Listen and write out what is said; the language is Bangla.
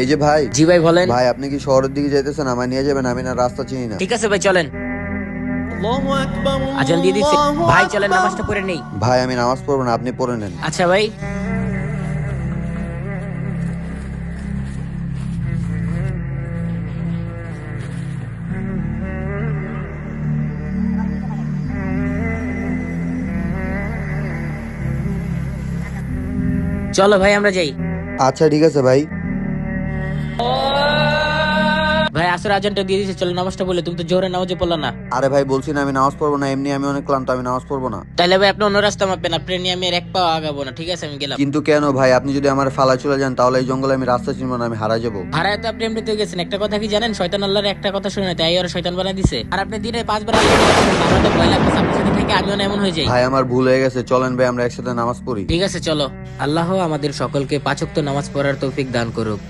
এই যে ভাই। জি ভাই বলেন। ভাই আপনি কি শহরের দিকে যাইতেছেন? আমায় নিয়ে যাবেন, আমি না রাস্তা চিনি না। ঠিক আছে ভাই চলেন। আজান দিয়ে দিচ্ছে ভাই, চলেন নামাজটা পড়ে নেই। ভাই আমি নামাজ পড়বো না, আপনি পড়ে নেন। আচ্ছা ভাই। চলো ভাই আমরা যাই। আচ্ছা ঠিক আছে ভাই। ভাই আসর আজানটা দিয়ে দিছে, চলো নামাজটা বলে। তুমি তো জোহরের নামাজে পড়লা না। আরে ভাই বলছি না আমি নামাজ পড়বো না, এমনি আমি অনেক ক্লান্ত, আমি নামাজ পড়বো না। তাইলে ভাই আপনি অন্য রাস্তা মাপবেন, আপনি নিয়ে আমি আর এক পা আগাবো না। ঠিক আছে আমি গেলাম। কিন্তু কেন ভাই? আপনি যদি আমার ফালা চলে যান তাহলে এই জঙ্গলে আমি রাস্তা চিনবো না, আমি হারা যাবো। ভাড়ায় তো আপনি এমনিতে গেছেন। একটা কথা কি জানেন, শয়তান আল্লাহর একটা কথা শুনে না, তাই ওরা শয়তান বানাই দিছে। আর আপনি দিনে 5 বার আল্লাহ বলছেন, আমার তো ভয় লাগতেছে আপনার সাথে থেকে, আমিও না এমন হয়ে যাই। ভাই আমার ভুল হয়ে গেছে, চলেন ভাই আমরা একসাথে নামাজ পড়ি। ঠিক আছে চলো। আল্লাহ আমাদের সকলকে 5 ওয়াক্ত নামাজ পড়ার তৌফিক দান করুক।